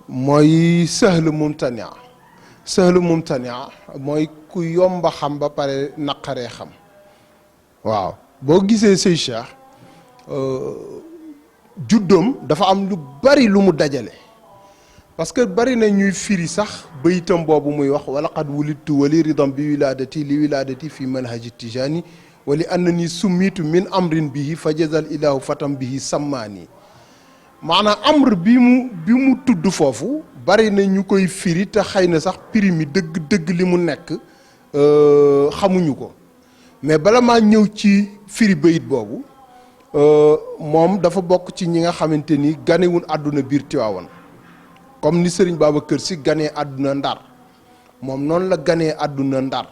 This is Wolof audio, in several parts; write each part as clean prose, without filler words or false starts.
mooy sahlu mumtania mooy ku yomba xam ba pare naqaree xam waaw boo gisee sëy Cheikh juddoom dafa am lu bari lu mu dajale parce que bari na ñuy firi sax bayitam boobu muy wax wala qad wulidtu wali ridam bi wiladati li wiladati fi manhaji tijani wali annani summitu min amrin bihi fa jazal ilahu fatam bihi sammaani maanaam amr bi mu tudd foofu bari na ñu koy firi te xëy na sax firi mi dëgg li mu nekk xamuñu ko mais bala maa ñëw ci firi bayit boobu moom dafa bokk ci ñi nga xamante ni ganewul àdduna biir Tiwaawan comme ni Serigne Babacar Sy ganee àdduna Ndar moom noonu la ganee àdduna Ndar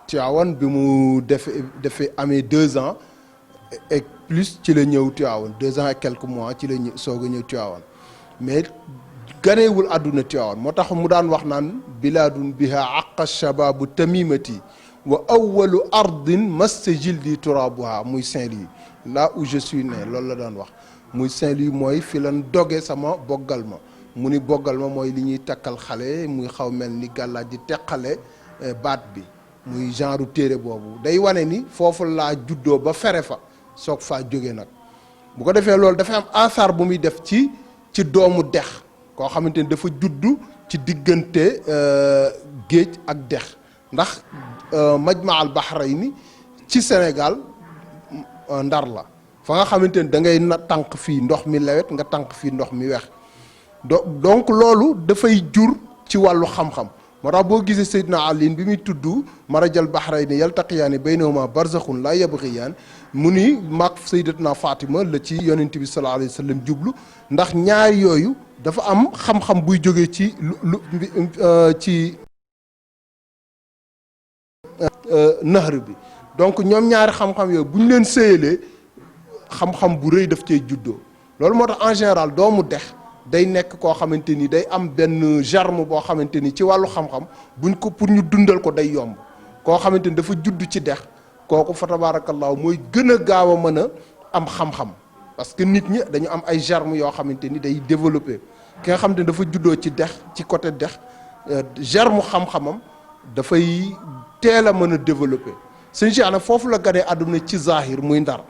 Tiwaawan bi mu defee amee 2 ans et plus ci la ñëw Tiwaawan 2 ans et quelques mois ci la soog a ñëw Tiwaawan mais ganeewul àdduna Tiwaawan moo tax mu daan wax naan bilaadun biha aqa shababu tamimati wa awwalu ardin masta jildi turabuha muy Saint-Louis là où je suis né loolu la daan wax muy Saint-Louis mooy fi lan doge sama boggal ma mu ni boggal ma mooy li ñuy takkal xale muy xaw mel ni gàllaaj di teqale baat bi muy genre téere boobu day wane ni foofu laa juddoo ba fere fa soog faa jóge nag bu ko defee loolu dafay am asaar bu muy def ci doomu dex koo xamante ni dafa juddu ci diggante géej ak dex ndax majma al bahrayni ci Sénégal Ndar la fa nga xamante ni da ngay na tànk fii ndox mi lewet nga tànk fii ndox mi wex donc loolu dafay jur ci wàllu xam-xam moo tax boo gisee Seydina Ali bi muy tudd marajal bahrayni yaltaqiyaani baynahuma barzakhun la yabghiyaan mu ni maag Sayyidatuna Fatima la ci yonent bi sallallahu alayhi wa sallam jublu ndax ñaar yooyu dafa am xam-xam buy jógee ci ci nahr bi donc ñoom ñaari xam-xam yooyu bu ñu leen séyalee xam-xam bu rëy daf cay juddoo loolu moo tax en général doomu dex day nekk koo xamante ni day am benn germe boo xamante ni ci wàllu xam-xam buñ ko pour ñu dundal ko day yomb koo xamante ni dafa judd ci dex kooku fa tabaarakallaahu mooy gën a gaaw a mën a am xam-xam parce que nit ñi dañu am ay germe yoo xamante ni day développé ki nga xamante ni dafa juddoo ci dex ci côté dex germe xam-xamam dafay teel a mën a développé sëñ Cheikh nag foofu la ganee àdduna ci zahir muy Ndar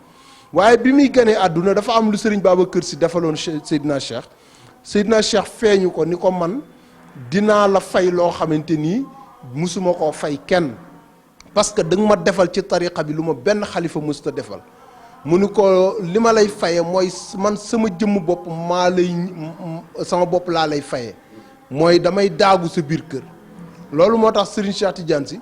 waaye bi muy ganee àdduna dafa am lu Serigne Babacar Sy defaloon Seydina Cheikh feeñu ko ni ko man dinaa la fay loo xamante ni musuma koo fay kenn parce que da nga ma defal ci tariqa bi lu ma benn xalifa musta defal mu ni ko li ma lay faye mooy man sama jëmm bopp sama bopp laa lay faye mooy damay daagu sa biir kër loolu moo tax Serigne Cheikh Tidiane Sy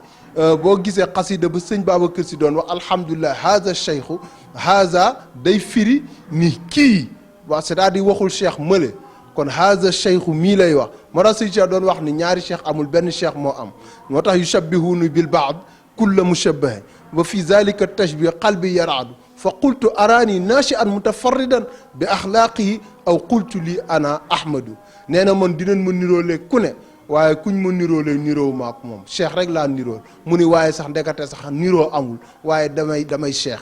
boo gisee xasida ba sëñ Babacar Sy doon wax alhamdulilah haza cheikhu haza day firi ni kii waaw c'est-à-dire waxul cheikh mële kon haza cheikhu mii lay wax moo tax sëñ Cheikh doon wax ni ñaari cheikh amul benn cheikh moo am moo tax yushabbihuni bil baad kulla mushabbahin wa fi zalika tashbih qalbi yaraadu fa qultu araani nachian mutafarridan bi axlaaqihi aw qultu li ana ahmadu nee na man dinañ ma niroole ku ne waaye kuñ ma niroole niroo maak moom cheikh rek laa nirool mu ni waaye sax ndekete sax niroo amul waaye damay cheikh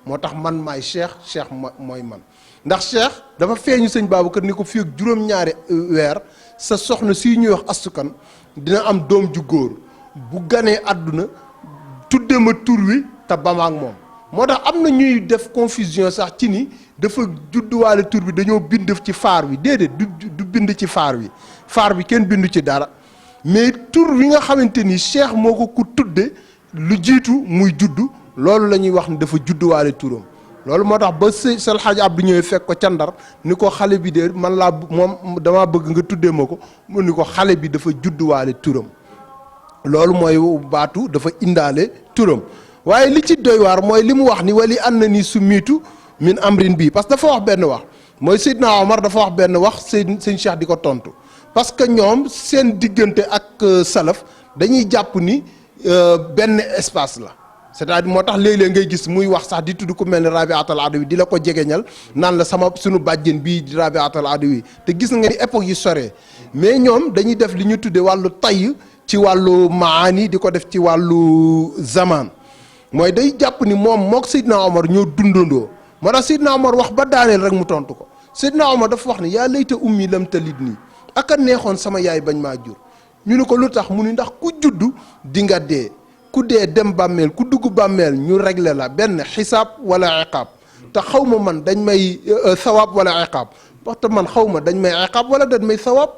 moo tax man maay cheikh mooy man ndax cheikh dafa feeñu sëñ Babacar ni ko fii ak juróom-ñaari weer sa soxna si ñuy wax astukan dina am doom ju góor bu ganee àdduna tudde ma tur wi te ba ma ak moom moo tax am na ñuy def confusion sax ci ni dafa judduwaale tur bi dañoo bind ci faar wi déedéet du bind ci faar bi kenn bindu ci dara mais tur wi nga xamante ni cheikh moo ko ku tudde lu jiitu muy juddu loolu la ñuy wax ni dafa judduwaale turam loolu moo tax ba Seydi El Hadji Abdou ñëwee fekk ko ca Ndar ni ko xale bi de man laa moom damaa bëgg nga tuddee ma ko mu ni ko xale bi dafa judduwaale turam loolu mooy baatu dafa indaale turam waaye li ci doy waar mooy li mu wax ni wali an na ni su miitu min amrin bii parce que dafa wax benn wax mooy Seydina Omar dafa wax benn wax sëñ Cheikh di ko tontu parce que ñoom seen diggante ak salaf dañuy jàpp ni benn espace la c'est-à-dire moo tax léeg-léeg ngay gis muy wax sax di tudd ku mel ni Rabiatul Adawi di la ko jegeñal naan la suñu bàjjen bii di Rabiatul Adawi te gis nga ni époque yi soree mais ñoom dañuy def li ñu tuddee wàllu tay ci wàllu maani di ko def ci wàllu zaman mooy day jàpp ni moom mook Seydina Omar ñoo dundandoo moo tax Seydina Omar wax ba daaneel rek mu tontu ko Seydina Omar dafa wax ni yaa layta ummi lam talid nii aka neexoon sama yaay bañ maa jur. ñu ne ko lu tax mu ni ndax ku juddu di nga dee, ku dee dem bàmmeel, ku dugg bàmmeel ñu régler la benn xisaab wala iqaab, te xaw ma man dañ may sawaab wala iqaab, parce que man xaw ma dañ may iqaab wala dañ may sawaab.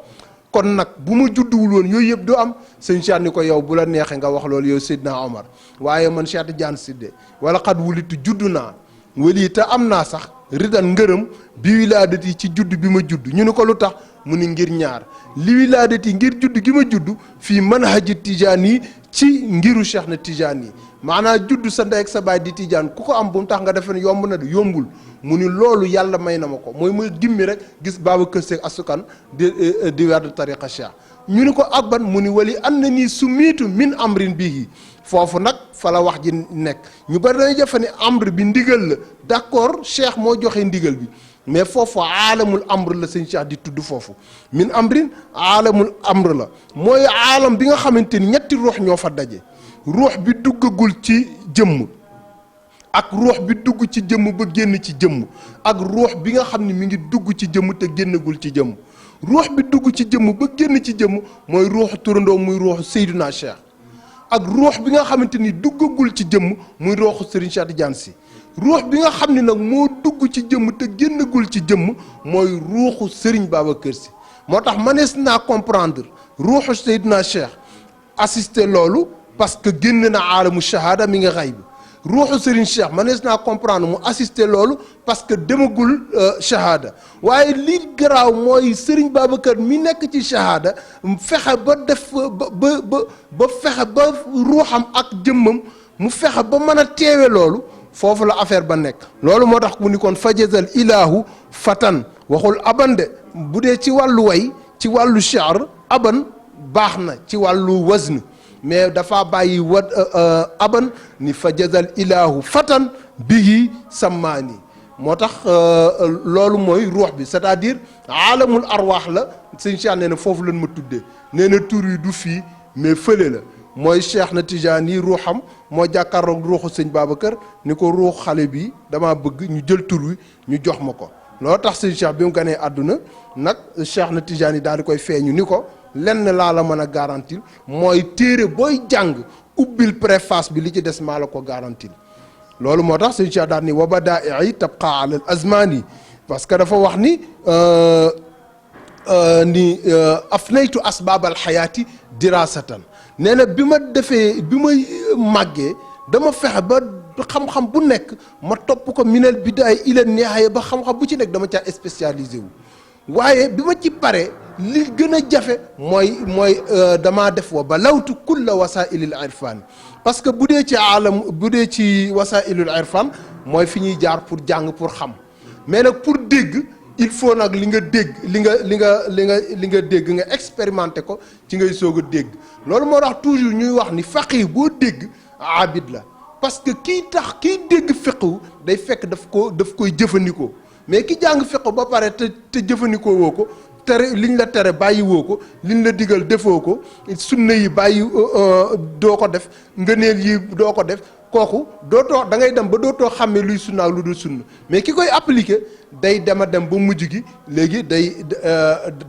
kon nag bu ma judduwul woon yooyu yëpp du am. sëñ Cheikh ni ko yow bu la neexee nga wax loolu yow Seydina Omar, waaye man Cheikh Tidiane Sidé wala xat wulitu juddu naa wali te am naa sax ridan ngërëm bi wilaadati ci judd bi ma judd. ñu ni ko lu tax mu ni ngir ñaar, li wilaadati ngir judd gi ma judd fii manhaji tijaan yi ci ngiru Cheikh na tijaan yi, maanaam judd sa ndey ak sa baay di tijaan ku ko am bu mu tax nga defe ne yomb na de, yombul. mu ni loolu yàlla may na ma ko, mooy muy gimmi rek gis Babacar Sy asukan di werd tariqa Cheikh. ñu ni ko ak ban mu ni wali an na nii su miitu min amrin bii. foofu nag fa la wax ji nekk, ñu bari dañuy jëfe ne amr bi ndigal la, d'accord Cheikh moo joxe ndigal bi, mais foofu aalamul amr la sëñ Cheikh di tudd foofu. min amrin aalamul amr la, mooy aalam bi nga xamante ni ñetti ruux ñoo fa daje. ruux bi duggagul ci jëmm, ak ruux bi dugg ci jëmm ba génn ci jëmm, ak ruux bi nga xam ne mi ngi dugg ci jëmm te génnagul ci jëmm. ruux bi dugg ci jëmm ba génn ci jëmm mooy ruuxu turandoo, muy ruuxu Seydina Cheikh. ak ruux bi nga xamante ni duggagul ci jëmm muy ruuxu Serigne Cheikh Tidiane Sy. ruux bi nga xam ne nag moo dugg ci jëmm te génnagul ci jëmm mooy ruuxu Serigne Babacar Sy. moo tax mënees naa comprendre ruuxu Seydina Cheikh assister loolu parce que génn na aalamu shahada mi nga xayb. ruuxu Serigne Cheikh mënees naa comprendre mu assister loolu parce que demagul shahada, waaye li garaaw mooy Serigne Babacar mi nekk ci shahada fexe ba def ba fexe ba ruuxam ak jëmmam mu fexe ba mën a teewe loolu. foofu la affaire ba nekk. loolu moo tax mu ni kon fajazal ilahu fatan, waxul aban de. bu dee ci wàllu way, ci wàllu shi'r aban baax na ci wàllu wazn, mais dafa bàyyi aban ni fajazal ilahu fatan bihi sammaani. moo tax loolu mooy ruux bi, c'est-à-dire aalamul arwaax la. sëñ Cheikh nee na foofu lañ ma tuddee, nee na tur yi du fii mais fële la. mooy Cheikh na Tijaan yi ruuxam moo jàkkaarloog ruuxu sëñ Babacar ni ko ruux xale bi dama bëgg ñu jël tur wi ñu jox ma ko. loolu tax sëñ Cheikh bi mu ganee àdduna nag Cheikh na Tijaan yi daal di koy feeñu ni ko lenn laa la mën a garantil, mooy téere booy jàng ubbil préface bi, li ci des maa la ko garantil. loolu moo tax sëñ Cheikh daal ni wa badaa'i tabqa ala al azmani, parce que dafa wax ni afnaytu asbaab al xayaati dirasatan. nee na bi ma màggee dama fexe ba xam-xam bu nekk ma topp ko minal bidaaya ila nihaaya, ba xam-xam bu ci nekk dama caa spécialisé wu. waaye bi ma ci pare li gën a jafe mooy damaa def wa balawtu kulla wasailil irfan, parce que bu dee ci wasailul irfan mooy fi ñuy jaar pour jàng pour xam, mais nag pour dégg il faut nag li nga dégg li nga dégg nga expérimenté ko ci ngay soog a dégg. loolu moo tax toujours ñuy wax ni faqih boo dégg abid la, parce que kiy dégg fiqhu day fekk daf koy jëfandikoo, mais ki jàng fiqhu ba pare te jëfandikoo woo ko, tere liñ la tere bàyyi woo ko, liñ la digal defoo ko, sunna yi bàyyi doo ko def, ngëneel yi doo ko def, kooku dootoo da ngay dem ba dootoo xàmmee luy sunna ak lu dul sunna. mais ki koy appliquer day dem ba mujj gi léegi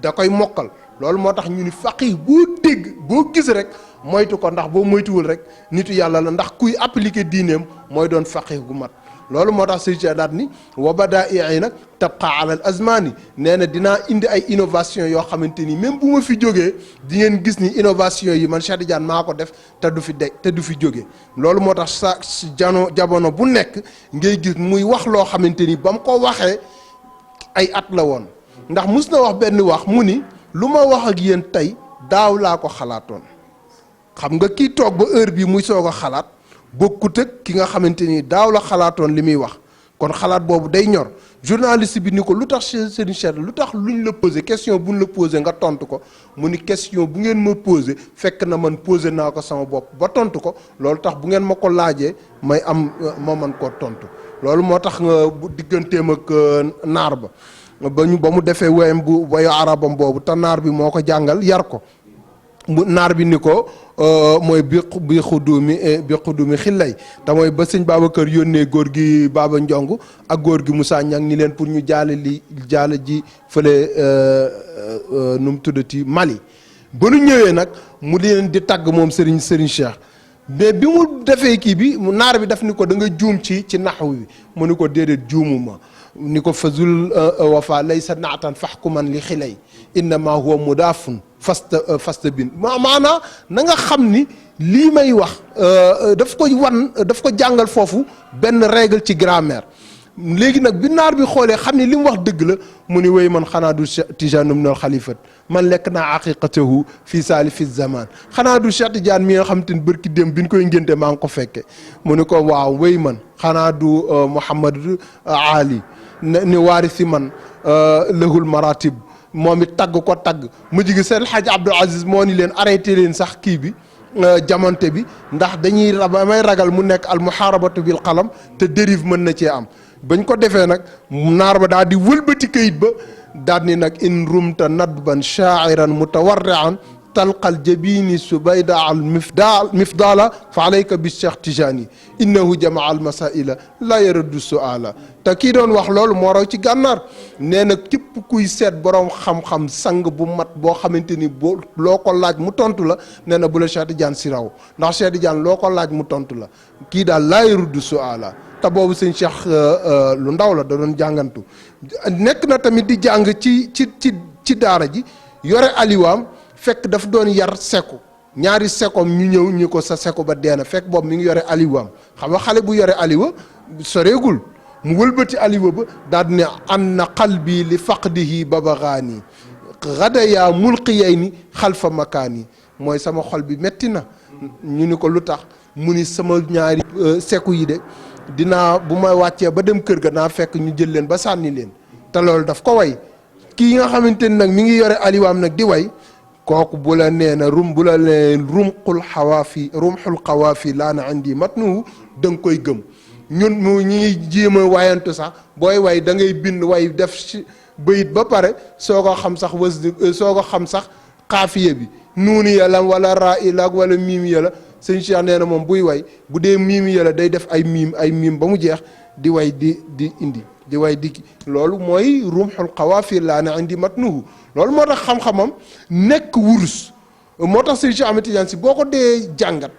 da koy mokkal. loolu moo tax ñu ni faqih boo dégg boo gis rek moytu ko, ndax boo moytuwul rek nitu yàlla la, ndax kuy appliquer diineem mooy doon faqih gu mat. loolu moo tax sëñ Cheikh daat ni wa badaa'i nag tabqa ala al azmani, nee na dinaa indi ay innovation yoo xamante ni même bu ma fi jógee di ngeen gis ni innovation yi man Cheikh Tidiane maa ko def te du fi jóge. loolu moo tax sa jamono bu nekk ngay gis muy wax loo xamante ni ba mu ko waxee ay at la woon, ndax mus na wax benn wax mu ni lu ma wax ak yéen tey daaw laa ko xalaatoon. xam nga kii toog ba heure bii muy soog a xalaat bokkut ak ki nga xamante ni daaw la xalaatoon li muy wax, kon xalaat boobu day ñor. journaliste bi ni ko lu tax Serigne Cheikh lu tax luñ la posé question buñ la posé nga tontu ko, mu ni question bu ngeen ma posé fekk na man posé naa ko sama bopp ba tontu ko, loolu tax bu ngeen ma ko laajee may am ma man koo tontu. loolu moo tax nga digganteem ak naar ba mu defee woyam bu wayu arabam boobu te naar bi moo ko jàngal yar ko, mu naar bi ni ko mooy bi xudumi xillay te mooy ba sëñ Babacar yónnee góor gi Baba Njong ak góor gi Moussa Niang ni leen pour ñu jaale ji fële nu mu tuddati Mali ba nu ñëwee nag mu leen di tagg moom Serigne Cheikh mais bi mu defee kii bi naar bi daf ni ko da nga juum ci naxwu bi mu ni ko déedéet juumuma ni ko fazul wafa laysa naatan faxkuman li xilay innama huwa mudaafun fasta bin maanaa na nga xam ni lii may wax daf ko jàngal foofu benn règle ci grammaire léegi nag bi naar bi xoolee xam ni li mu wax dëgg la mu ni wéy man xanaa du Tijaan ibn al Xalifat man lekk naa aqiqatahu fii saalifi zaman xanaa du Cheikh Tidiane mi nga xam te ne bërki dem bi ñu koy ngénte maa ngi ko fekke mu ni ko waaw wéy man xanaa du Mouhamad Ali ni waarisi man lahul maratib moom it tagg ko tagg mujj gi seen Hadj Abdoul Aziz moo ni leen arrêté leen sax kii bi jamante bi ndax may ragal mu nekk al muharabatu bil qalam te dérive mën na cee am bañ ko defee nag naar ba daal di wëlbati kayit ba daal ni nag in rumta nadban shaa'iran mutawarri'an talqal jabini subayda al mifdala fa alayka bi Cheikh Tijani innahu jamaa al masaila la yaraddu suala te kii doon wax loolu moo raw ci gànnaar nee na képp kuy seet boroom xam-xam sang bu mat boo xamante ni boo loo ko laaj mu tontu la nee na bu la Cheikh Tidiane si raw ndax Cheikh Tidiane loo ko laaj mu tontu la kii daal la yaraddu suala te boobu sëñ Cheikh lu ndaw la da doon jàngantu nekk na tamit di jàng ci daara ji yore aliwaam fekk daf doon yar seko ñaari sekom ñu ñëw ñu ko sa seko ba deena fekk boobu mi ngi yore aliwaam xam nga xale bu yore aliwa soreegul mu wëlbati aliwa ba daal di ne anna qalbi li faqdihi babagaani gadaya mulqiyayni xalfa makaani mooy sama xol bi metti na ñu ni ko lu tax mu ni sama ñaari seku yi de dinaa bu ma wàccee ba dem kër ga naa fekk ñu jël leen ba sànni leen te loolu daf ko way kii nga xamante ni nag mi ngi yore aliwaam nag di way kooku bu la nee na bu la nee rumxul xawaafi laa na indi matnuhu da nga koy gëm ñun mu ñi jéem a wayantu sax booy way da ngay bind way def ci bayit ba pare soo ko xam sax soo ko xam sax xaafiya bi nuuni ya la wala raa ila wala miim ya la sëñ Cheikh nee na moom buy way bu dee miim ya la day def ay miim ba mu jeex di way di indi di way di loolu mooy rumxul xawaafi laa na indi matnuhu loolu moo tax xam-xamam nekk wurus moo tax sëñ Cheikh Ahmed Tidiane Sy boo ko dee jàngat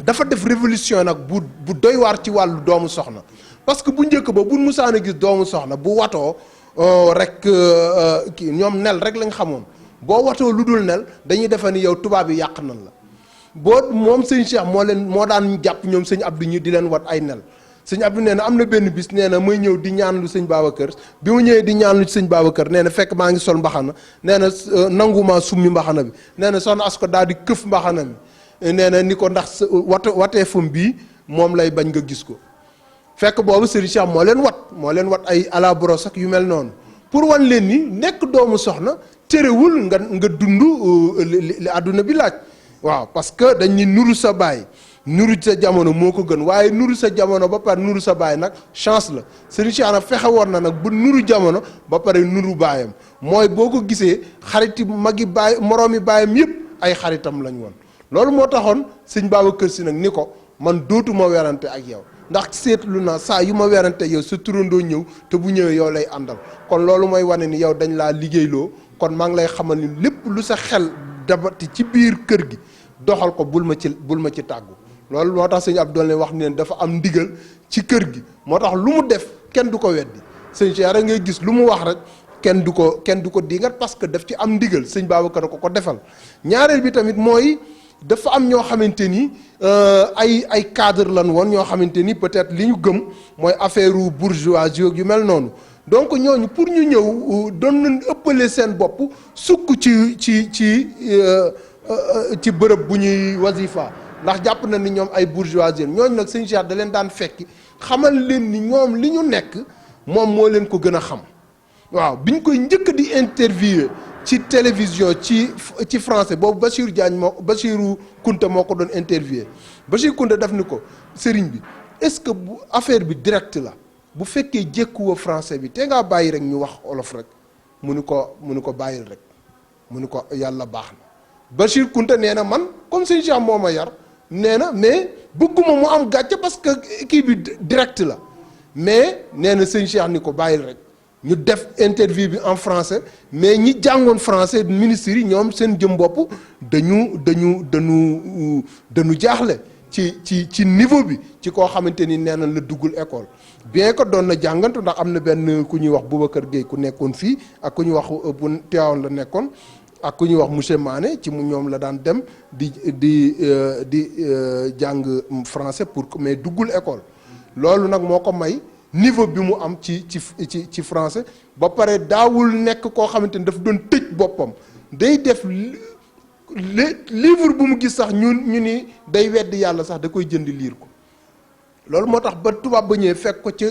dafa def révolution nag bu doy waar ci wàllu doomu soxna parce que bu njëkk ba bu musaan a gis doomu soxna bu watoo rek kii ñoom nel rek lañ xamoon boo watoo lu dul nel dañuy defe ni yow tubaab yi yàq nan la boo moom sëñ Cheikh moo daan jàpp ñoom sëñ Abdou ñi di leen wat ay nel sëñ Abdou nee na am na benn bis nee na may ñëw di ñaan lu sëñ Babacar bi mu ñëwee di ñaan lu sëñ Babacar nee na fekk maa ngi sol mbaxana nee na nanguma summi mbaxana bi nee na soxna as ko daal di këf mbaxana bi nee na ni ko ndax watee fum bii moom lay bañ nga gis ko fekk boobu sëriñ Cheikh moo leen wat ay à la brosse ak yu mel noonu pour wan leen ni nekk doomu soxna terewul nga dund li àdduna bi laaj waaw parce que dañ ni nuru sa baay nuru sa jamono moo ko gën waaye nuru sa jamono ba pare nuru sa baay nag chance la sëriñ Cheikh nag fexe woon na nag bu nuru jamono ba pare nuru baayam mooy boo ko gisee xariti magi baay moroomi baayam yëpp ay xaritam lañ woon loolu moo taxoon sëñ Babacar Sy nag ni ko man dootuma werante ak yow ndax seetlu naa saa yu ma werante yow sa turandoo ñëw te bu ñëwee yow lay àndal kon loolu mooy wane ni yow dañ laa liggéeyloo kon maa ngi lay xamal ni lépp lu sa xel dabati ci biir kër gi doxal ko bul ma ci tàggu loolu moo tax sëñ Abdou wax ne dafa am ndigal ci kër gi moo tax lu mu def kenn du ko weddi sëñ Cheikh rek ngay gis lu mu wax rek kenn du ko dingat parce que daf ci am ndigal sëñ Babacar ko defal ñaareel bi tamit mooy dafa am ñoo xamante ni ay cadre lan woon ñoo xamante ni peut-être li ñu gëm mooy affaire bourgeoisie yu mel noonu donc ñooñu pour ñu ñëw doon nañ ëppale seen bopp sukk ci bërëb bu ñuy wasifa ndax jàpp na ni ñoom ay bourgeoisie ñooñu nag sëñ Cheikh da leen daan fekki xamal leen ni ñoom li ñu nekk moom moo leen ko gën a xam waaw biñ koy njëkk di interviewer ci télévision ci français boobu Bachirou Kounta moo ko doon interviewer Bachir Kounta daf ni ko sëriñ bi est-ce que bu affaire bi direct la bu fekkee jékkuwa français bi te ngaa bàyyi rek ñu wax olof rek mu ni ko bàyyil rek mu ni ko yàlla baax na Bachir Kounta nee na man comme sëñ Cheikh moo ma yar nee na mais bëgguma mu am gàcce parce que kii bi direct la mais nee na sëñ Cheikh ni ko bàyyil rek ñu def interview bi en français mais ñi jàngoon français ministres yi ñoom seen jëm bopp dañu jaaxle ci niveau bi ci koo xamante ni nee na la duggul école bien que doon na jàngantu ndax am na benn ku ñuy wax Boubacar Gueye ku nekkoon fii ak ku ñuy wax bu Tivaouane la nekkoon ak ku ñuy wax monsieur Mané ci mu ñoom la daan dem di jàng français pour mais duggul école loolu nag moo ko may niveau bi mu am ci français ba pare daawul nekk koo xamante ni daf doon tëj boppam day def livre bu mu gis sax ñu ni day weddi yàlla sax da koy jënd liir ko loolu moo tax ba tubaab ba ñëwee fekk ko ca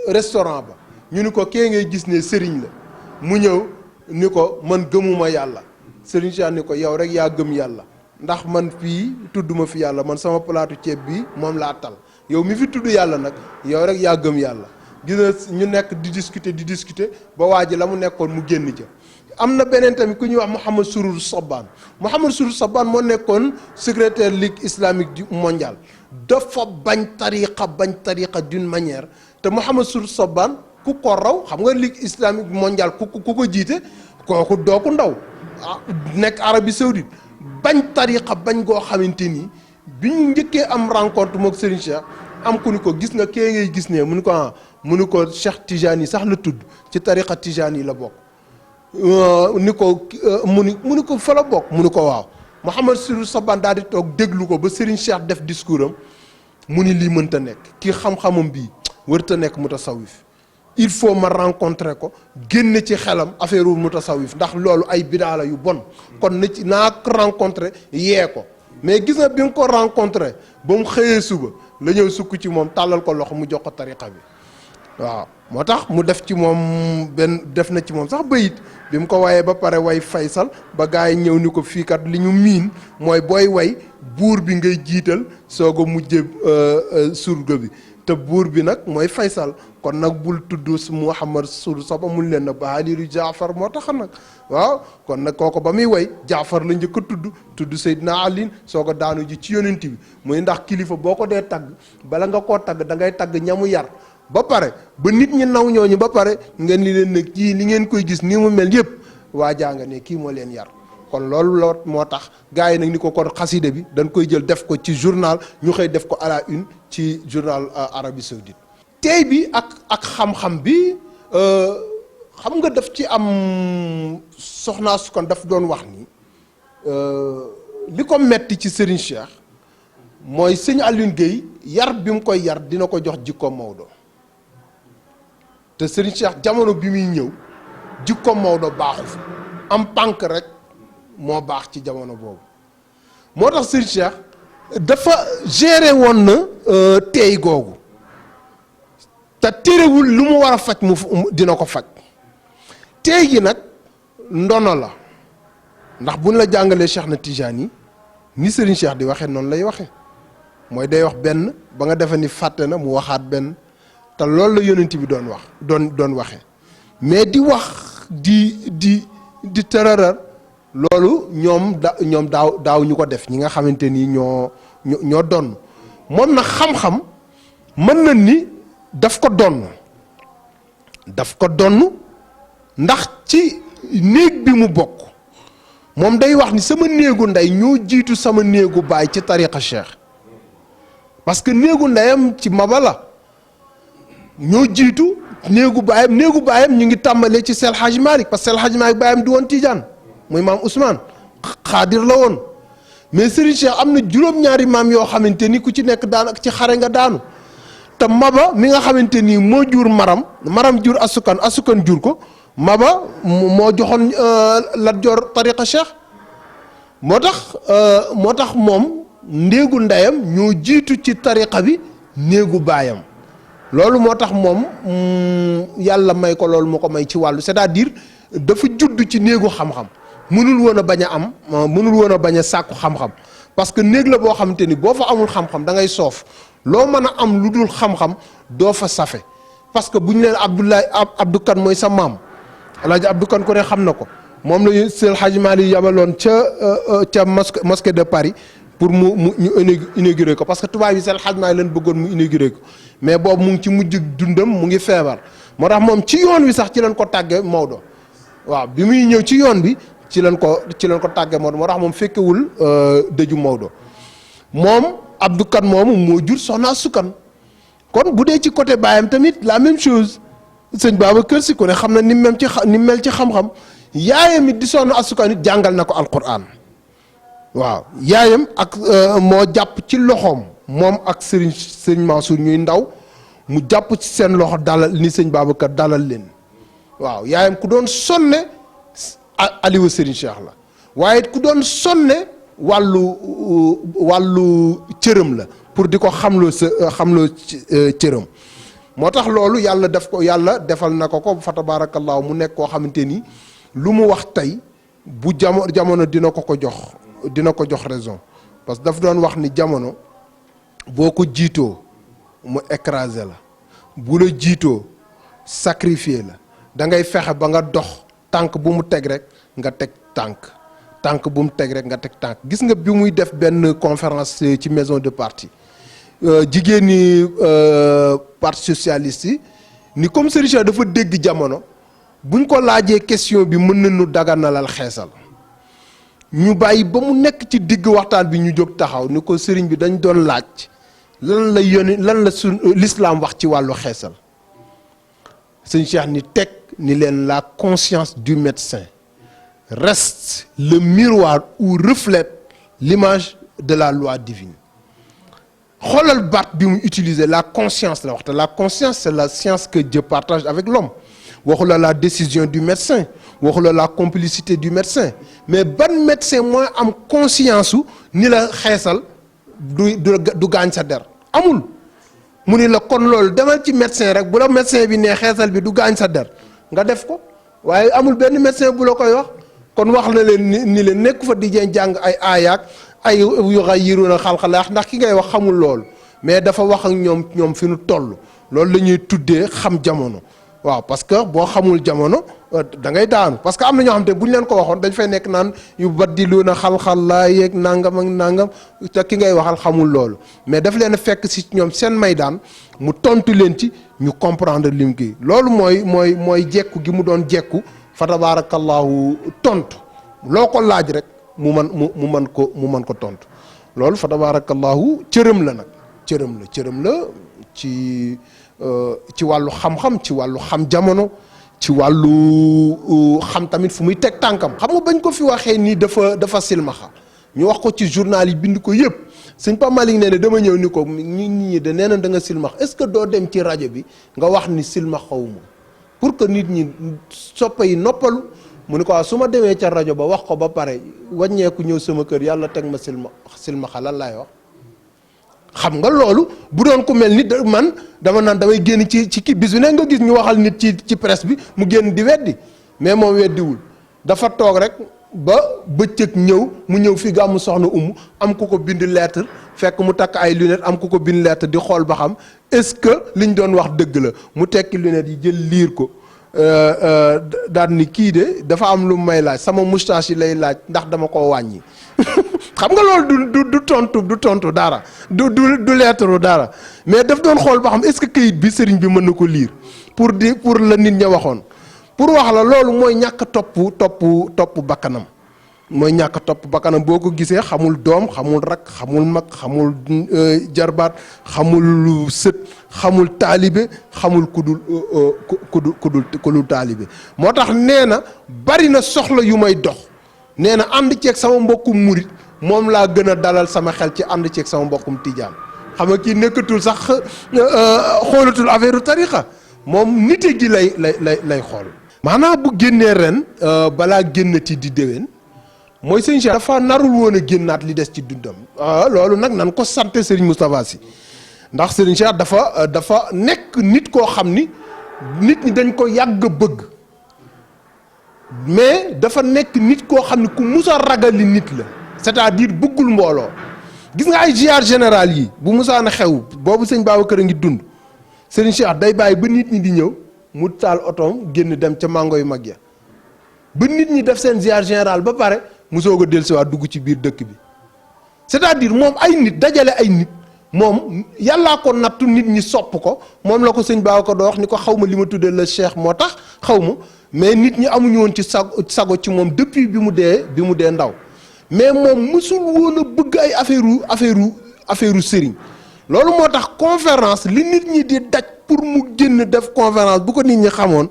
restaurant ba ñu ni ko kee ngay gis ne sëriñ la mu ñëw ni ko man gëmuma yàlla sëriñ Cheikh ni ko yow rek yaa gëm yàlla ndax man fii tudduma fi yàlla man sama palaatu ceeb bi moom laa tal yow mi fi tudd yàlla nag yow rek yaa gëm yàlla gis na ñu nekk di discuter ba waa ji la mu nekkoon mu génn ca am na beneen tamit ku ñuy wax Mouhamad Surur Saban Mouhamad Surur Saban moo nekkoon secrétaire ligue islamique du mondial dafa bañ tariqa d'une manière te Mouhamad Surur Saban ku ko raw xam nga ligue islamique mondial ku ko jiite kooku doo ko ndaw nekk Arabie Saoudite bañ tariqa bañ goo xamante ni bi ñu njëkkee am rencontre mook Serigne Cheikh am ku ni ko gis nga kee ngay gis ne mu ni ko Cheikh Tijani sax la tudd ci tariqa Tijani la bokk ni ko mu ni ko fa la bokk mu ni ko waaw Mouhamad Surur Saban daal di toog déglu ko ba Serigne Cheikh def discours am mu ni lii mënta nekk kii xam-xamam bii wërta nekk mutasawif il faut ma rencontrer ko génn ci xelam affaire wu mutasawif ndax loolu ay bidaa la yu bon kon na ci naa ko rencontrer yee ko mais gis nga bi nga ko rencontrer ba mu xëyee suba la ñëw sukk ci moom tàllal ko loxo mu jox ko tariqa bi waaw moo tax mu def ci moom def na ci moom sax bayit bi mu ko wayee ba pare way faysal ba gars yi ñëw ni ko fii kat li ñu miin mooy booy way buur bi ngay jiital soog a mujje surga bi te buur bi nag mooy faysal kon nag bul tudd Mouhamad Surur Saban mun leen na baaliru Jaafar moo tax nag waaw kon nag kooko ba muy way Jaafar la njëkk a tudd Seydina Ali soog a daanu ji ci yonent bi muy ndax kilifa boo ko dee tagg bala nga koo tagg da ngay tagg ñamu yar ba pare ba nit ñi naw ñooñu ba pare ngeen li leen ne kii li ngeen koy gis ni mu mel yëpp waa jàng ne kii moo leen yar kon loolu moo tax gars yi nag ni ko kon xaside bi dañ koy jël def ko ci journal ñu xëy def ko à la une ci journal Arabie Saoudite tey bi ak xam-xam bi xam nga daf ci am soxnaa su kon daf doon wax ni li ko metti ci Serigne Cheikh mooy sëñ Alioune Guèye yar bi mu koy yar dina ko jox jikko Maodo te Serigne Cheikh jamono bi muy ñëw jikko Maodo baaxu fi am pànk rek moo baax ci jamono boobu moo tax Serigne Cheikh dafa géré woon na teey googu te terewul lu mu war a faj mu dina ko faj teey gi nag ndono la ndax buñ la jàngalee Cheikh na Tijani ni Serigne Cheikh di waxee noonu lay waxee mooy day wax benn ba nga defe ni fàtte na mu waxaat benn te loolu la yonent bi doon wax doon waxee mais di wax di tërarar loolu ñoom daaw ñu ko def ñi nga xamante ni ñoo donn moom nag xam-xam mën na ni daf ko donn ndax ci néeg bi mu bokk moom day wax ni sama néegu ndey ñoo jiitu sama néegu baay ci tariqa Cheikh parce que néegu ndeyam ci Maba la ñoo jiitu néegu baayam ñu ngi tàmbalee ci Sel Hadj Malick parce que Sel Hadj Malick baayam di woon Tijaan muy maam Ousmane xaadir la woon mais Serigne Cheikh am na juróom-ñaari maam yoo xamante ni ku ci nekk daan ak ci xare nga daanu te Maba mi nga xamante ni moo jur maram jur asukan jur ko Maba moo joxoon Lat Joor tariqa Cheikh moo tax moom néegu ndeyam ñoo jiitu ci tariqa bi néegu baayam loolu moo tax moom yàlla may ko loolu moo ko may ci wàllu c'est-à-dire dafa judd ci néegu xam-xam mënul woon a bañ a sàkku xam-xam parce que néeg la boo xamante ni boo fa amul xam-xam da ngay soof loo mën a am lu dul xam-xam doo fa safe parce que bu ñu leen Abdou Kane mooy sa maam Alaaji Abdou Kane ko ne xam na ko moom la Seydi El Hadji Malick yabaloon ca mosquée de Paris pour ñu inaugurer ko parce que tubaab yi Seydi El Hadji Malick leen bëggoon mu inaugurer ko mais boobu mu ngi ci mujj dundam mu ngi feebar moo tax moom ci yoon wi sax ci leen ko tàggee Maodo waaw bi muy ñëw ci yoon bi ci leen ko tàggee Maodo moo tax moom fekkewul dëju Maodo moom Abdou Kane moomu moo jur Soxna Astou Kane kon bu dee ci côté baayam tamit la même chose sëñ Babacar Sy ku ne xam na ni mel ci xam-xam yaayam it di Soxna Astou Kane it jàngal na ko alquran waaw yaayam ak moo jàpp ci loxoom moom ak sëriñ Mansour ñuy ndaw mu jàpp ci seen loxo dalal ni sëñ Babacar dalal leen waaw yaayam ku doon sonne Aliou Serigne Cheikh la waaye ku doon sonne wàllu cëram la pour di ko xamloo cëram moo tax loolu yàlla defal na ko fa tabaarakallaahu mu nekk koo xamante ni lu mu wax tey bu jamono dina ko jox raison parce que daf doon wax ni jamono boo ko jiitoo mu écraser la bu la jiitoo sacrifier la da ngay fexe ba nga dox tànk bu mu teg rek nga teg tànk bu mu teg rek nga teg tànk gis nga bi muy def benn conférence ci maison de parti jigéen ñi parti socialiste yi ni comme Serigne Cheikh dafa dégg jamono buñ ko laajee question bi mën nañu daganalal xeesal ñu bàyyi ba mu nekk ci digg waxtaan bi ñu jóg taxaw ni ko sëriñ bi dañ doon laaj lan la l'islam wax ci wàllu xeesal sëñ Cheikh ni teg ni leen la conscience du médecin reste le miroir où reflète l'image de la loi divine xoolal baat bi mu utiliser la conscience la wax te la conscience c'est la science que Dieu partage avec l'homme waxu la décision du médecin waxu la complicité du médecin mais ban médecin mooy am conscience su ni la xeesal du gaañ sa der amul mu ni la kon loolu demal ci médecin rek bu la médecin bi ne xeesal bi du gaañ sa der nga def ko waaye amul benn médecin bu la koy wax kon wax na leen ni leen nekk fa di jàng ay aayaak ay yughayyiruuna xalqallaahi ndax ki ngay wax xamul loolu mais dafa wax ak ñoom fi nu toll loolu la ñuy tuddee xam jamono waaw parce que boo xamul jamono da ngay daanu parce que am na ñoo xam te bu ñu leen ko waxoon dañ fay nekk naan yu baddiluuna xalqallaahi yeeg nangam ak nangam te ki ngay waxal xamul loolu mais daf leen fekk si ñoom seen maydaan mu tontu leen ci ñu comprendre lim gi loolu mooy jekku gi mu doon jekku fa tabaarakallaahu tontu loo ko laaj rek mu mën ko tontu loolu fa tabaarakallaahu cërëm la ci wàllu xam-xam ci wàllu xam jamono ci wàllu xam tamit fu muy teg tànkam xam nga bañ ko fi waxee nii dafa silmaxa ñu wax ko ci journal yi bind ko yëpp sëñ Pape Malick nee na dama ñëw ni ko nit ñi de nee na da nga silmax est-ce que doo dem ci rajo bi nga wax ni silmaxawuma pour que nit ñi soppe yi noppalu mu ni ko su ma demee ca rajo ba wax ko ba pare wàññeeku ñëw sama kër yàlla teg ma silmaxa lan laay wax xam nga loolu bu doon ku mel ni man dama naan damay génn ci kii bis bi ne nga gis ñu waxal nit ci presse bi mu génn di weddi mais moom weddiwul dafa toog rek ba bëccëg mu ñëw fi gàmmu soxna am ku ko bind lettre fekk mu takk ay lunettes am ku ko bind lettre di xool ba xam est-ce que liñ doon wax dëgg la mu tekki lunettes yi jël liir ko daal ni kii de dafa am lu may laaj sama moustache yi lay laaj ndax dama ko wàññi xam nga loolu du tontu dara du lettre dara mais daf doon xool ba xam est-ce que kayit bi sëriñ bi mën na ko lire pour la nit ña waxoon pour wax la loolu mooy ñàkk topp bakkanam mooy ñàkk topp bakkanam boo ko gisee xamul doom xamul rak xamul mag xamul jarbaat xamul sët xamul taalibe xamul ku dul taalibe moo tax nee na bari na soxla yu may dox nee na ànd ceeg sama mbokkum murit moom laa gën a dalal sama xel ci ànd ceeg sama mbokkum tijaan xam nga kii nekkatul sax xoolatul affaire tariqa moom nite gi lay xool maanaam bu génnee ren balaa génnati di déwén mooy sëñ Cheikh dafa narul woon a génnaat li des ci dundam loolu nag nan ko sante Serigne Moustapha Sy ndax Serigne Cheikh dafa nekk nit koo xam ni nit ñi dañ ko yàgg bëgg mais dafa nekk nit koo xam ni ku musa ragali nit la c'est-à-dire bëggul mbooloo gis nga ay ziar général yi bu musa na xew boobu sëñ Babacar a ngi dund Serigne Cheikh day bàyyi ba nit ñi di ñëw mu taal otoom génn dem ca mango yu mag ya ba nit ñi def seen ziar général ba pare mu soog a dellusiwaat dugg ci biir dëkk bi c'est-à-dire moom ay nit dajale ay nit moom yàllaa ko nattu nit ñi sopp ko moom la ko sëñ Babacar doo wax ni ko xaw ma li ma tuddee la cheikh moo tax xaw ma mais nit ñi amuñu woon ci sago ci moom depuis bi mu dee ndaw mais moom musul woon a bëgg ay affaire sëriñ loolu moo tax conférence li nit ñi di daj pour mu génn def conférence bu ko nit ñi xamoon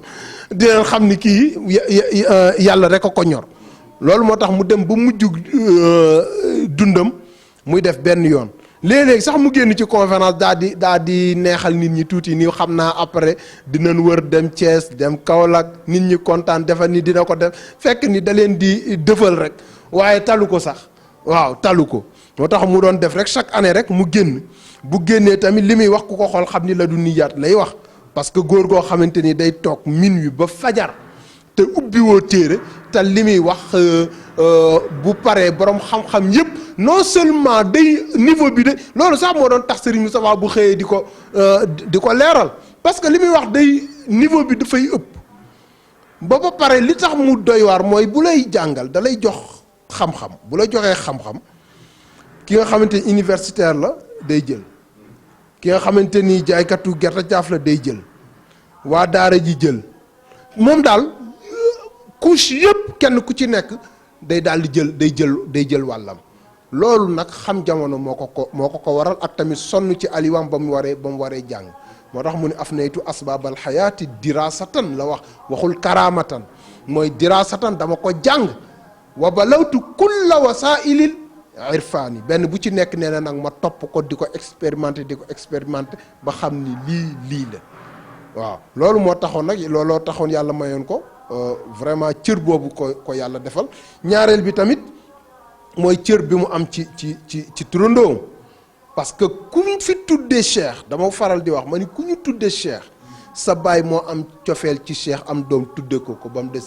di leen xam ni kii yàlla rek a ko ñor loolu moo tax mu dem ba mujj dundam muy def benn yoon léeg-léeg sax mu génn ci conférence daa di neexal nit ñi tuuti ni xam naa après dinañ wër dem Thiès dem Kaolack nit ñi kontaan defal ni dina ko def fekk ni da leen di dëfal rek waaye talu ko sax waaw talu ko moo tax mu doon def rek chaque année rek mu génn bu génnee tamit li muy wax ku ko xool xam ni la du niyaat lay wax parce que góor goo xamante ni day toog minuit ba fajar te ubbi woo téere te li muy wax bu paree borom xam-xam yëpp non seulement day niveau bi de loolu sax moo doon tax Serigne Moustapha bu xëyee di ko leeral parce que li muy wax day niveau bi dafay ëpp ba pare li tax mu doy waar mooy bu lay jàngal da lay jox xam-xam bu la joxee xam-xam ki nga xamante ni universitaire la day jël ki nga xamante ni jaaykatu gerte caaf la day jël waa daara ji jël moom daal couche yëpp kenn ku ci nekk day daal di jël day jël wàllam loolu nag xam jamono moo ko waral ak tamit sonn ci aliwam ba mu waree jàng moo tax mu ne afnaytu asbaabal xayaati dirasatan la waxul karamatan mooy dirasatan dama ko jàng wa balawtu kulla wasailil irfaani benn bu ci nekk nee na nag ma topp ko di ko expérimenté ba xam ni lii la waaw loolu moo taxoon nag looloo taxoon yàlla mayoon ko vraiment cër boobu ko yàlla defal ñaareel bi tamit mooy cër bi mu am ci turandoom parce que ku ñu fi tuddee cheikh dama faral di wax ma ni ku ñu tuddee cheikh sa baay moo am cofeel ci cheikh am doom tudde ko ba mu des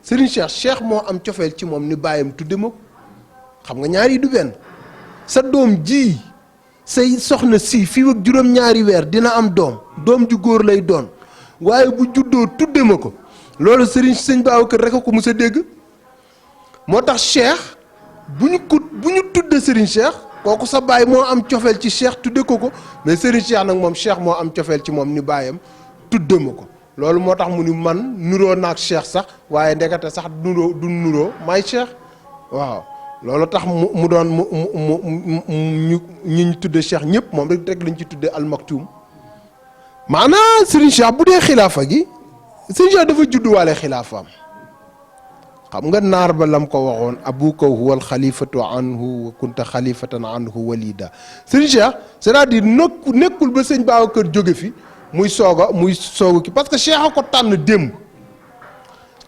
Serigne Cheikh moo am cofeel ci moom ni baayam tudde ma ko xam nga ñaari du benn sa doom ji say soxna si fii ak juróom-ñaari weer dina am doom ju góor lay doon waaye bu juddoo tudde ma ko loolu sëñ Babacar rek a ko mës a dégg moo tax cheikh bu ñu tudde Serigne Cheikh kooku sa baay moo am cofeel ci cheikh tudde ko mais Serigne Cheikh nag moom cheikh moo am cofeel ci moom ni baayam tudde ma ko loolu moo tax mu ni man nuroo naag cheikh sax waaye ndekete sax du nuroo may cheikh waaw loolu tax mu doon ñu tudde cheikh ñëpp moom rek lañ ci tudde almaktum maanaam Serigne Cheikh bu dee xilaafa gi Serigne Cheikh dafa judduwaale xilaafaam xam nga naar ba lam ko waxoon abuka huwa alxalifatu anhu wa kunta xalifatan anhu walida Serigne Cheikh c'est-à-dire nekkul ba sëñ Babacar jóge fi muy sooga ki parce que cheikh a ko tànn démb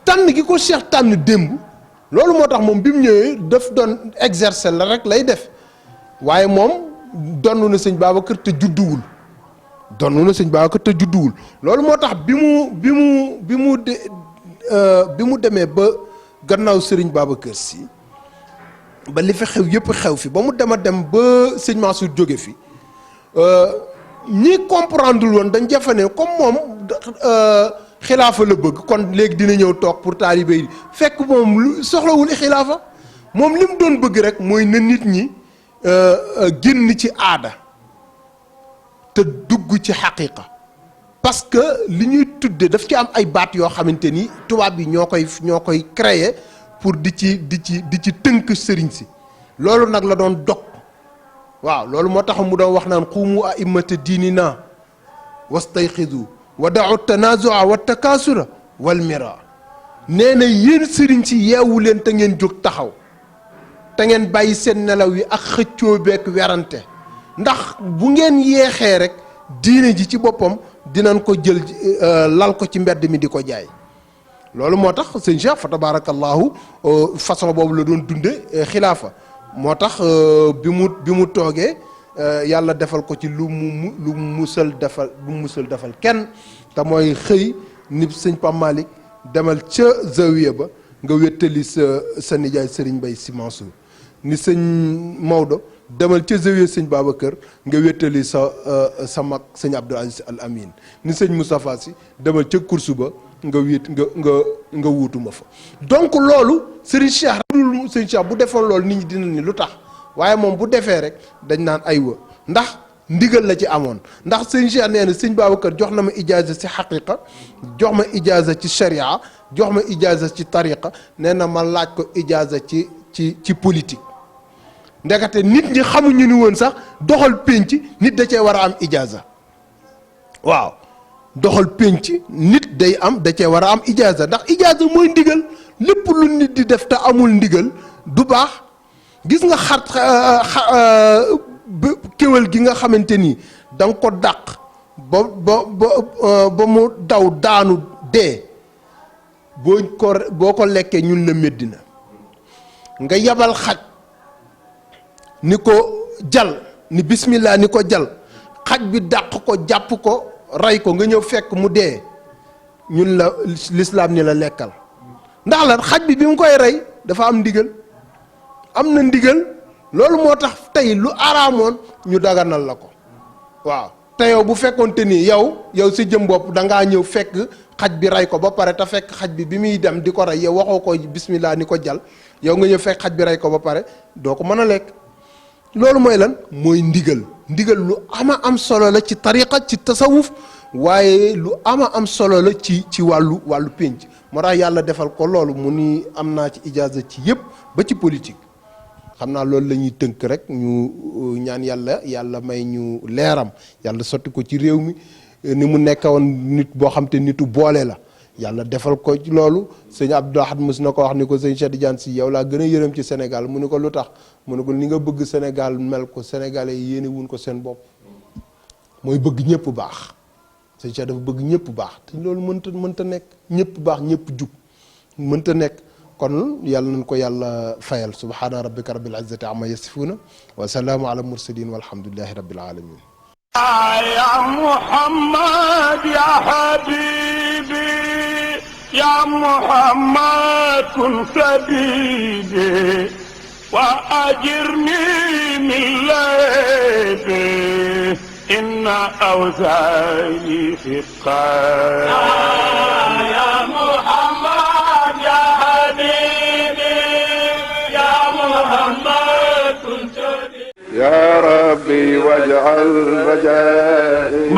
tànn gi ko cheikh tànn démb loolu moo tax moom bi mu ñëwee daf doon exercer la rek lay def waaye moom donn na sëñ Babacar te judduwul loolu moo tax bi mu demee ba gannaaw sëriñ Babacar si ba li fi xew yëpp xew fi ba mu dem ba sëñ Mansour jóge fi ñi comprendre woon dañ jafe ne comme moom xilaafa la bëgg kon léegi dina ñëw toog pour taalibe yi fekk moom soxlawul xilaafa moom li mu doon bëgg rek mooy na nit ñi génn ci aada te dugg ci xaqiqa parce que li ñuy tudde daf ci am ay baat yoo xamante ni tubaab yi ñoo koy créer pour di ci tënk sëriñ si loolu nag la doon dog waaw loolu moo tax mu doon wax naan xuumu a'immata diinina wastayxidu wa da'u tanazua wa takasura wal mira nee na yéen sëriñ si yeewu leen te ngeen jóg taxaw te ngeen bàyyi seen nelaw yi ak xëccoo beek werante ndax bu ngeen yeexee rek diine ji ci boppam dinañ ko jël lal ko ci mbedd mi di ko jaay loolu moo tax sëñ Cheikh fa tabarakallahu façon boobu la doon dunde xilaafa moo tax bi mu toogee yàlla defal ko ci lu mu musal defal kenn te mooy xëy ni sëñ Pape Malick demal ca zawiya ba nga wéttali sa nijaay Serigne Mbaye Sy Mansour ni sëñ Maodo demal ca zawiya sëñ Babacar nga wéttali sa mag sëñ Abdoul Aziz Al Amin ni sëñ Moustapha Sy demal ca kursu ba nga wuutu ma fa. donc loolu Serigne Cheikh bu defoon loolu nit ñi dina ni lu tax waaye moom bu defee rek dañ naan aywa ndax ndigal la ci amoon ndax Serigne Cheikh nee na Serigne Babacar jox na ma ijaaza ci xaqiqa jox ma ijaaza ci sharia jox ma ijaaza ci tariqa nee na ma laaj ko ijaaza ci politique. ndekete nit ñi xamuñu ni woon sax doxal pénc nit da cee war a am ijaaza waaw doxal pénc nit da cee war a am ijaaza ndax ijaaza mooy ndigal lépp lu nit di def te amul ndigal du baax. gis nga kéwél gi nga xamante ni da nga ko dàq ba mu daw daanu dee boo ko lekkee ñun la Medina nga yabal xaj ni ko jal ni bismillah ni ko jal xaj bi dàq ko jàpp ko rey ko nga ñëw fekk mu dee ñun la lislaam ni la lekkal ndax lan xaj bi mu koy rey dafa am ndigal am na ndigal loolu moo tax tey lu araamoon ñu daganal la ko waaw te yow bu fekkonte ni yow si jëm bopp da ngaa ñëw fekk xaj bi rey ko ba pare te fekk xaj bi muy dem di ko rey yow waxoo ko bismillah ni ko jal yow nga ñëw fekk xaj bi rey ko ba pare doo ko mën a lekk. loolu mooy lan mooy ndigal lu am solo la ci tariqa ci tasawuf waaye lu am solo la ci wàllu pénc moo tax yàlla defal ko loolu mu ni am naa ci ijaaza ci yëpp ba ci politique. xam naa loolu la ñuy tënk rek ñu ñaan yàlla may ñu leeram yàlla sotti ko ci réew mi ni mu nekkoon nit boo xam te nitu boole la yàlla defal ko ci loolu. sëñ Abdou Ahad mos na ko wax ni ko sëñ Cheikh Tidiane Sy yow laa gën a yërëm ci Sénégal mu ni ko lu tax mu ni ko ni nga bëgg Sénégal mel ko sénégalais yi yéene wuñ ko seen bopp mooy bëgg ñëpp baax sëñ Cheikh dafa bëgg ñëpp baax te loolu mënta nekk ñëpp baax ñëpp jub mënta nekk. kon yàlla nañ ko yàlla fayal subhaana rabbika rabbil izzati amma yasifuna wa salaamu ala mursalin walhamdulillahi rabbil alamin ya muhammad ya habibi ya muhammad kun sabibi wa ajirni min laybi inna awzari fi ya muhammad يا ربي واجعل رجائي